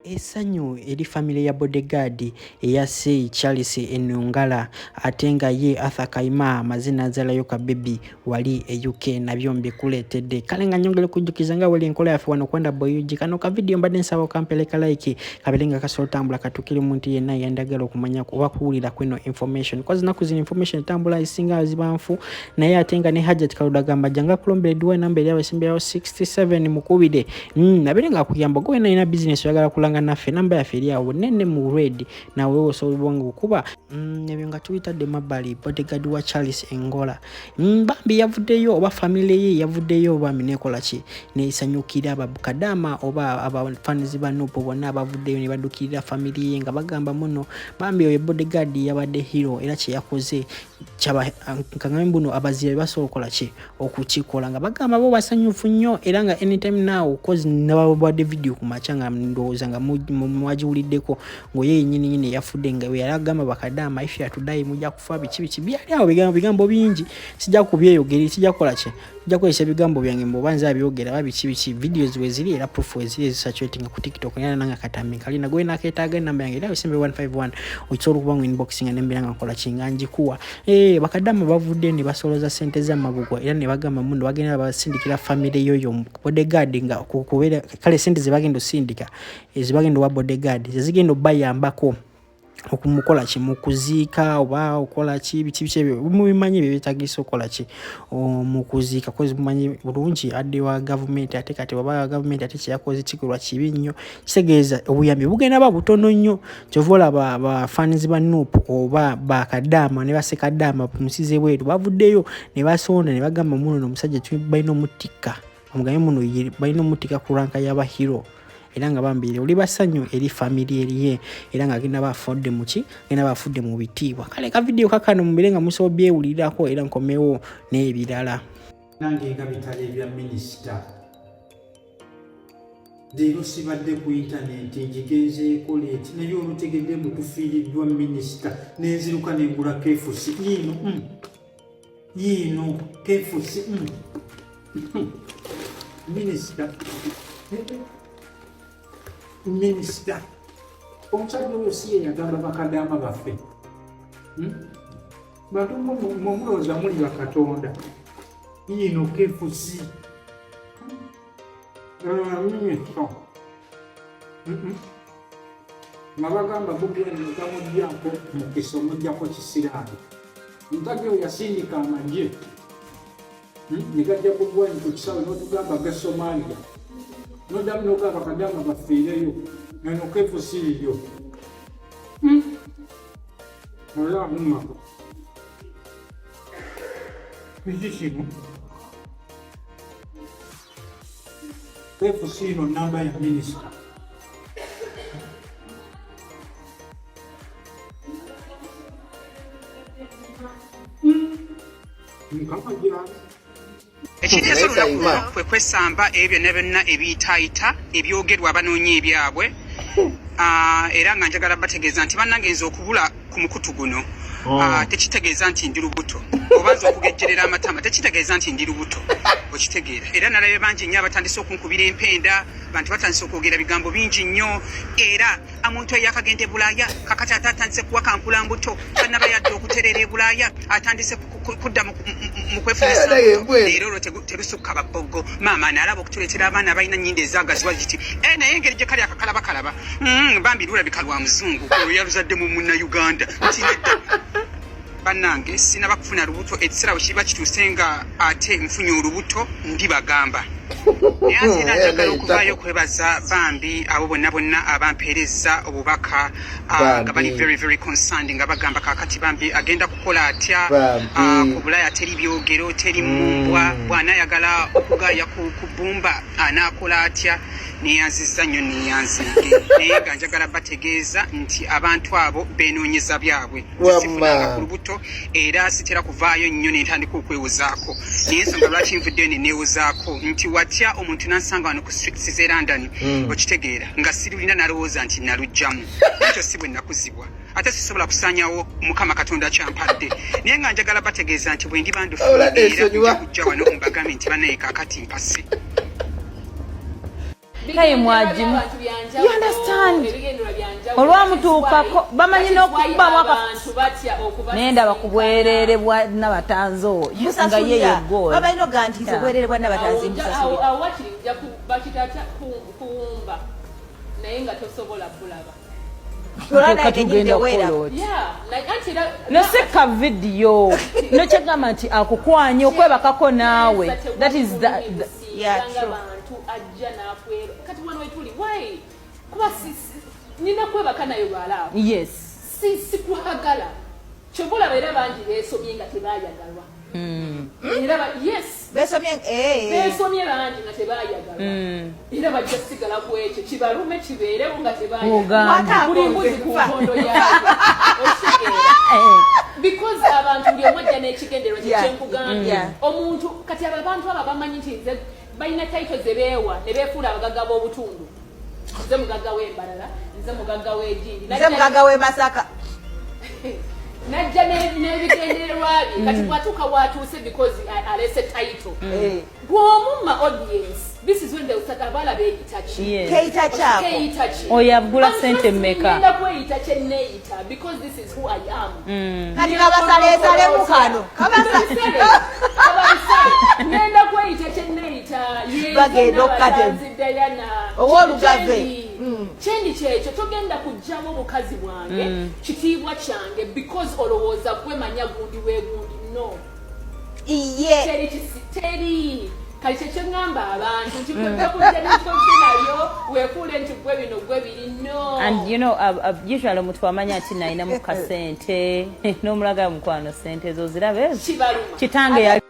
Esanyu eri family ya bodyguard eyasse Charles Enungala atenga ye Arthur Kaima amazina azalayo ka baby wali e UK nabyo mbikuletedde kale nga nyongere kujjukiza nga wali enkola yafe wano kwenda boyuji kano ka video mbadde nsaba kampeleka like kabelenga kasoltambula katukire muntu yenna yandagala okumanya kuba kuwulira kweno information cause naku zino information tambula isinga azibanfu naye atenga ne Hajat Kaludagamba janga kulombere duwe namba ya basimbe yao 67 mukubide nabelenga kuyamba gwe ina business yagala kulanga nafe namba ya feri yawo nene mu red na wewe so bongo kuba nebyo nga Twitter de mabali bodyguard wa Charles Engola bambi yavuddeyo oba family ye yavuddeyo oba minekola ki ne isanyukira abakadama oba abafanizi banopo bonna abavuddeyo ne badukirira family ye nga bagamba muno bambi oyo bodyguard yabadde hero era kye yakoze chaba kangambuno abazibe basokola ki okukikola nga bagamba bo basanyufu nnyo era nga anytime now cause nababwadde video ku machanga ndoza nga mwajiuliddeko ngo yeye nyini yafudde nga yaragamba bakadama if ya tudai mujja kufa bichi byali awo bigambo bingi sijja kubyeyogera sijja kola ki sijja kwesha bigambo byange mbobanza abyogera babichi videos wezili era proof wezili saturating ku TikTok yana nanga katambi kali na gwe naketaga namba yange nawe simbe 151 uchoro kubangu inboxing nembera ngakola kinganji kuwa bakadama bavudde ne basoloza sente za mabugwa era ne bagamba mundo bagenda basindikira family yoyo bodyguard nga kubera kale sente zibagendo sindika ezibagendo wa bodyguard zizigendo bayambako okumukola ki mukuzika oba okola ki bichebyo mubimanyi bibitagiso kola ki mukuzika kozi mumanyi bulungi adde wa government ate kati baba government ate kyakoze kikolwa kibi nnyo kisegeeza obuyambi bugenda babutono nnyo kyovola ba fans ba Nup oba bakadama ne basekadama musize bwetu bavuddeyo ne basonda ne bagamba muno nomusajja tubayino mutika omugaye muno bayino mutika kuranka yaba hero era nga bambire oli basanyu eri family eriye era nga agenda bafudde muki agenda bafudde mu bitibwa kale ka video kakano mubirenga musobye ulirako era nkomewo n'ebirala nange ngabitale bya minister dero sibadde ku internet njigenze koleti nayo olutegedde mu tufiiriddwa minister nenziruka nengula kefusi yino kefusi minister omusajja oyo si ye yagamba bakadama baffe bantu mumulowooza muli bakatonda yino kefusi nga bagamba bugenda otamudyako mukisa omudyako kisiraani omusajja oyo yasindika amagye negajja kugwanyi ku kisawe n'otugamba ga Somalia nodamu nogaba bakadama bafiireyo eno kefusiriyo ola mumako kizikino kefusiro namba ya minisita nkama gyali ekiteeso lunaku kwe kwesamba ebyo ne byonna ebiyitaayita ebyogerwa abanoonyi ebyabwe era nga njagala bategeeza nti bannange nze okubula ku mukutu guno tekitegeeza nti ndi lubuto oba nze okugejjerera amatama tekitegeeza nti ndi lubuto okitegeera era nalabye bangi nnyo abatandise okunkubira empenda bantu batandise okwogera bigambo bingi nnyo era omuntu eyo akagenda e Bulaaya kakati ate atandise kuwakankula mbuto bannaba yadde okuterera e Bulaaya atandise kudda mu kwefunisa leero olwo telusukka babbogo maama nalaba okutuleetera abaana balina nnyindo ezaagazibwa ziti naye engeri gye kali akakalaba bambi lulabika lwa muzungu olwo yaluzadde mu munnayuganda nti nedda bannange sinaba kufuna lubuto ekiseera bwe kiba kituuse nga ate nfunye olubuto ndibagamba naye ate era njagala okuvaayo okwebaza bambi abo bonna abampeereza obubaka nga bali very very concerned nga bagamba kakati bambi agenda kukola atya ku Bulaaya teri byogero teri mumbwa bw'anaayagala okugaaya ku bbumba anaakola atya neyanziza nnyo neyanzige naye nga njagala bategeeza nti abantu abo beenoonyeza byabwe sifunanga ku lubuto era sitera kuvaayo nnyo nentandika okwewozaako naye ensonga lwaki nvuddeyo neneewozaako nti watya omuntu nansanga wano ku streets z'e London okitegeera nga sirulina nalowooza nti nalugjamu ekyo si bwe nakuzibwa ate sisobola kusaanyawo Mukama Katonda kyampadde naye nga njagala bategeeza nti bwe ndi bandufuera kujja wano mbagambe nti banaye kaakati mpase kayi mwajimu you understand olwamutuukako bamanyi n'okukubamu nenda bakubwerere bwa nabatanzo nga ye yeggoola babalina oga nti nze bwerere bwa nabatanzi awo wakiri nja bakitata kuwumba naye nga tosobola kulaba noseka vidiyo nokyagamba nti akukwanya okwebakako naawe that is abantu ajja nakwera kati wano wetuli why kuba nina kwebaka nayo lwalaawo yes sikwagala kyobulaba era bangi beesomye nga tebayagalwa yes besomye bangi nga tebayagalwa era bajja sigala ku ekyo kibalume kibeerewo nga tebayagala mbuzi ku nkondo yaabwe because abantu buli omwajja n'ekigenderwa kyenkugambye omuntu kati abo abantu abo bamanyi nti nze balina taito zebeewa ne beefuula abagagga b'obutundu nze mugagga w'embalala nze mugagga w'egindi nze mugagga w'e Masaka najja n'ebigendererwa bye kati bwatuuka bwatuuse because alese taito bw'omumma audience this is when they start abala beeyita ki keeyita kyako oyo agula sente mmeka ngenda kweyita kye neeyita because this is who I am kati kabasaleesalemu kano ngenda kweyita kye neeyita bagenda yenabalanziddayana owoolugave kyendi kyekyo togenda kugjamu obukazi bwange kitiibwa kyange because olowooza gwemanya gundi weegundi no iye teri kali kyekyeŋŋamba abantu nti gwekujja nekikoze nabyo weekuule nti gwe bino gwe biri no and you know usually omuntu wamanya nti nayinamu kasente n'omulaga mukwano sente ezo zirabe kibaluma kitange